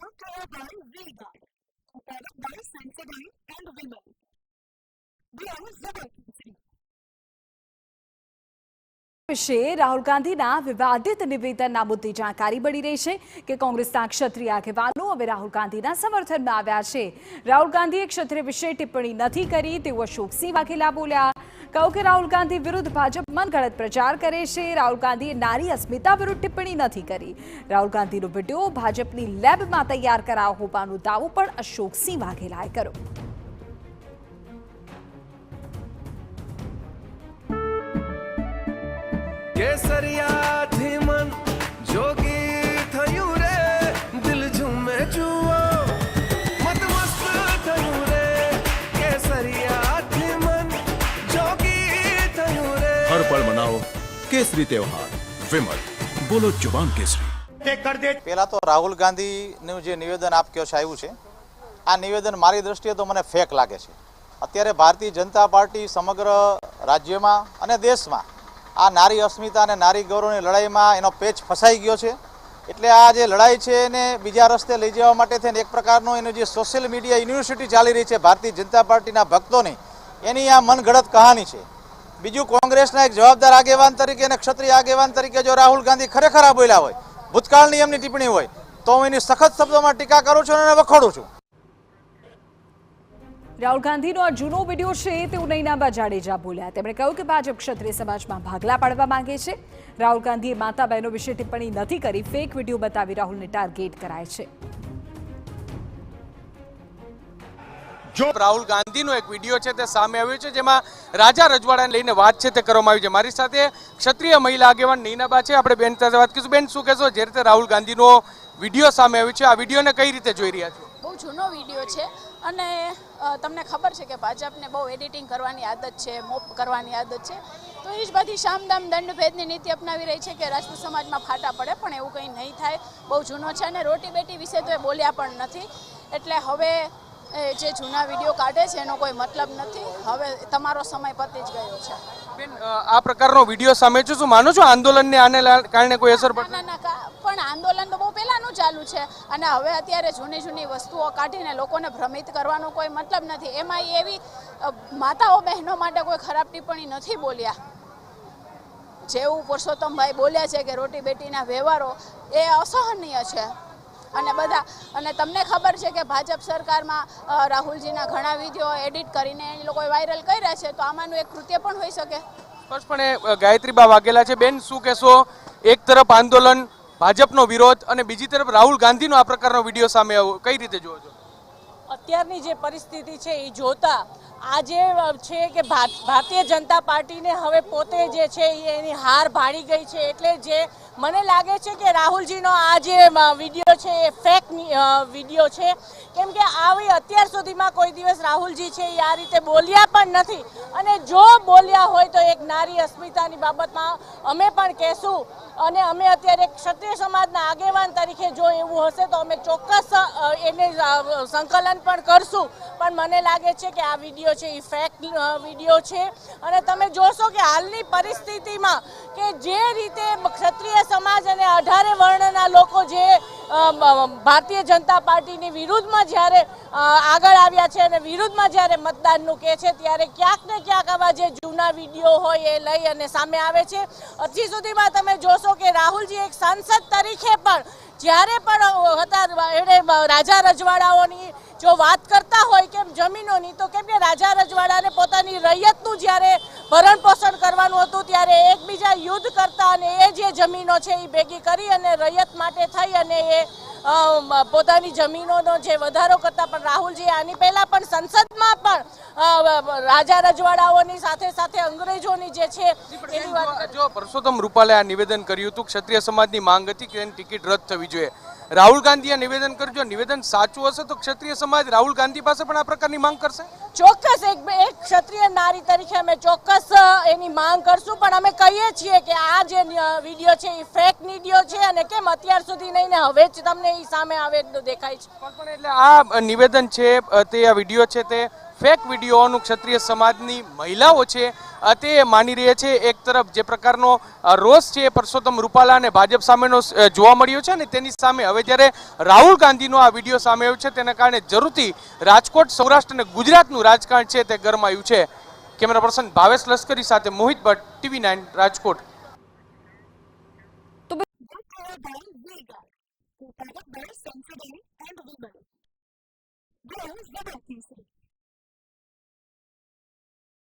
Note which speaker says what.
Speaker 1: brought to you by Vega, a product by Sensodyne and Women. We are Zubal.
Speaker 2: વિશે રાહુલ ગાંધીના વિવાદિત નિવેદનના મુદ્દે જાણકારી મળી રહી છે કે કોંગ્રેસના ક્ષત્રિય આગેવાનો હવે રાહુલ ગાંધીના સમર્થનમાં આવ્યા છે। રાહુલ ગાંધીએ ક્ષત્રિય વિશે ટિપ્પણી નથી કરી તેવું અશોકસિંહ વાઘેલા બોલ્યા। કહ્યું કે રાહુલ ગાંધી વિરુદ્ધ ભાજપ મનગઢત પ્રચાર કરે છે। રાહુલ ગાંધીએ નારી અસ્મિતા વિરુદ્ધ ટિપ્પણી નથી કરી। રાહુલ ગાંધીનો વિડીયો ભાજપની લેબમાં તૈયાર કરાયો હોવાનો દાવો પણ અશોકસિંહ વાઘેલાએ કર્યો।
Speaker 3: केसरिया थी मन जोगी थयू रे दिल झूमे जुओ मत मस्त थयू रे केसरिया थी मन जोगी थयू रे
Speaker 4: हर पल मनाओ केसरी त्योहार विमल बोलो जुबान केसरी।
Speaker 5: पहला तो राहुल गांधी નું જે નિવેદન આપ કહો છો આવ્યું છે આ નિવેદન મારી દ્રષ્ટિએ તો મને ફેક લાગે છે। અત્યારે ભારતીય જનતા પાર્ટી સમગ્ર રાજ્યમાં અને દેશમાં આ નારી અસ્મિતા અને નારી ગૌરવની લડાઈમાં એનો પેચ ફસાઈ ગયો છે। એટલે આ જે લડાઈ છે એને બીજા રસ્તે લઈ જવા માટે થઈને એક પ્રકારનો એનો જે સોશિયલ મીડિયા યુનિવર્સિટી ચાલી રહી છે ભારતીય જનતા પાર્ટીના ભક્તોની એની આ મનગઢત કહાની છે। બીજું કોંગ્રેસના એક જવાબદાર આગેવાન તરીકે અને ક્ષત્રિય આગેવાન તરીકે જો રાહુલ ગાંધી ખરેખર આ બોલ્યા હોય ભૂતકાળની એમની ટિપ્પણી હોય તો હું એની સખત શબ્દોમાં ટીકા કરું છું અને વખોડું છું।
Speaker 2: રાહુલ ગાંધીનો આ જૂનો વિડીયો છે તેવું નૈનાબા જાડેજા બોલ્યા। તેમણે કહ્યું કે ભાજપ ક્ષત્રિય સમાજમાં ભાગલા પાડવા માંગે છે। રાહુલ ગાંધીએ માતા બહેનો વિશે ટિપ્પણી નથી કરી, ફેક વિડીયો બતાવી રાહુલને ટાર્ગેટ કરાય છે।
Speaker 6: જો રાહુલ ગાંધીનો એક વિડીયો છે તે સામે આવ્યો છે જેમાં રાજા રજવાડાને લઈને વાત છે તે કરવામાં આવી છે। મારી સાથે ક્ષત્રિય મહિલા આગેવાન નૈનાબા છે, આપણે બેન સાથે વાત કરીશું। બેન, શું કહેશો જે રીતે રાહુલ ગાંધીનો વિડીયો સામે આવ્યો છે આ વિડીયોને કઈ રીતે જોઈ રહ્યા છો?
Speaker 7: બહુ જૂનો વિડીયો છે અને તમને ખબર છે કે ભાજપને બહુ એડિટિંગ કરવાની આદત છે, મોપ કરવાની આદત છે। તો એ જ બધી શામદામ દંડભેદની નીતિ અપનાવી રહી છે કે રાજપૂત સમાજમાં ફાટા પડે, પણ એવું કંઈ નહીં થાય। બહુ જૂનો છે અને રોટી બેટી વિશે તો એ બોલ્યા પણ નથી। એટલે હવે જે જૂના વિડીયો કાઢે છે એનો કોઈ મતલબ નથી। હવે તમારો સમય પતી જ ગયો છે।
Speaker 6: બેન, આ પ્રકારનો વિડીયો સામે છે, શું માનો છો આંદોલનને આને કારણે કોઈ અસર પડશે?
Speaker 7: ના, પણ આંદોલન તો બહુ પહેલાનું ચાલુ છે અને હવે અત્યારે જૂની વસ્તુઓ કાઢીને લોકોને ભ્રમિત કરવાનો કોઈ મતલબ નથી। એમાં એવી માતાઓ બહેનો માટે કોઈ ખરાબ ટિપ્પણી નથી બોલ્યા। જેવું પુરુષોત્તમભાઈ બોલ્યા છે કે રોટી બેટીના વ્યવહારો એ અસહનીય છે અને તમને ખબર છે કે ભાજપ સરકારમાં રાહુલજીના ઘણા વિડીયો એડિટ કરીને એ લોકોએ વાયરલ કર્યા છે, તો આમાંનું એક કૃત્ય પણ હોઈ શકે।
Speaker 6: સ્પષ્ટપણે ગાયત્રીબા વાઘેલા છે। બેન, શું કહેશો? એક તરફ આંદોલન, ભાજપનો વિરોધ અને બીજી તરફ રાહુલ ગાંધીનો આ પ્રકારનો વિડીયો સામે આવ્યો, કઈ રીતે જુઓ છો?
Speaker 8: અત્યારની જે પરિસ્થિતિ છે એ જોતા આ જે છે કે ભારતીય જનતા પાર્ટીને હવે પોતે જે છે એની હાર ભાળી ગઈ છે। એટલે જે મને લાગે છે કે રાહુલજીનો આ જે વિડીયો છે એ ફેક વિડીયો છે, કેમ કે આવી અત્યાર સુધીમાં કોઈ દિવસ રાહુલજી છે એ આ રીતે બોલ્યા પણ નથી। અને જો બોલ્યા હોય તો એક નારી અસ્મિતાની બાબતમાં અમે પણ કહેશું અને અમે અત્યારે ક્ષત્રિય સમાજના આગેવાન તરીકે જો એવું હશે તો અમે ચોક્કસ એને સંકલન પણ કરશું। પણ મને લાગે છે કે આ વિડીયો છે એ ફેક વિડીયો છે અને તમે જોશો કે હાલની પરિસ્થિતિમાં કે જે રીતે ક્ષત્રિય સમાજ અને 18 વર્ણના લોકો જે ભારતીય જનતા પાર્ટીની વિરુદ્ધમાં જ્યારે આગળ આવ્યા છે અને વિરુદ્ધમાં જ્યારે મતદાનનું કહે છે ત્યારે ક્યાંક ને ક્યાંક આવા જે જૂના વિડીયો હોય એ લઈ અને સામે આવે છે। હજી સુધીમાં તમે જોશો કે રાહુલજી એક સાંસદ તરીકે પણ જ્યારે પણ હતા એણે રાજા રજવાડાઓની જો વાત કરતા હોય કેમ જમીનોની, તો કેમ કે રાજા રજવાડાને પોતાની રૈયતનું જ્યારે ભરણ પોષણ કરવાનું હતું ત્યારે એકબીજા યુદ્ધ કરતા અને એ જે જમીનો છે એ ભેગી કરી અને રૈયત માટે થઈ અને એ પોતાની જમીનોનો જે વધારો કરતા। પણ રાહુલજી આની પહેલા પણ સંસદમાં પણ રાજા રજવાડાઓની સાથે સાથે અંગ્રેજોની જે છે એની વાત।
Speaker 6: જો પુરુષોત્તમ રૂપાલે આ નિવેદન કર્યું હતું, ક્ષત્રિય સમાજની માંગ હતી કે એની ટિકિટ રદ થવી જોઈએ। રાહુલ ગાંધીએ નિવેદન કર્યું, જો નિવેદન સાચું હશે તો ક્ષત્રિય સમાજ રાહુલ ગાંધી પાસે પણ આ પ્રકારની માંગ કરશે?
Speaker 8: ચોક્કસ એક ક્ષત્રિય નારી તરીકે અમે ચોક્કસ એની માંગ કરશું। પણ અમે કહીએ છીએ કે આ જે વિડીયો છે એ ફેક વિડીયો છે અને કેમ અત્યાર સુધી નહીં ને હવે જ તમને એ સામે આવે દેખાય છે।
Speaker 6: પણ એટલે આ નિવેદન છે તે આ વિડીયો છે તે ફેક વિડીયોનું ક્ષત્રિય સમાજની મહિલાઓ છે તે માની રહ્યા છે. એક તરફ જે પ્રકારનો રોષ છે એ પરસોત્તમ રૂપાલા અને ભાજપ સામેનો જોવા મળ્યો છે ને તેની સામે હવે જ્યારે રાહુલ ગાંધીનો આ વિડીયો સામે આવ્યો છે તેના કારણે જરૂરથી રાજકોટ, સૌરાષ્ટ્ર અને ગુજરાતનું રાજકારણ છે તે ગરમાયું છે. કેમેરા પર્સન ભાવેશ લશ્કરી સાથે મોહિત Bhatt, TV9 Rajkot.
Speaker 1: Prepared by Sensodyne and Vimal. This is the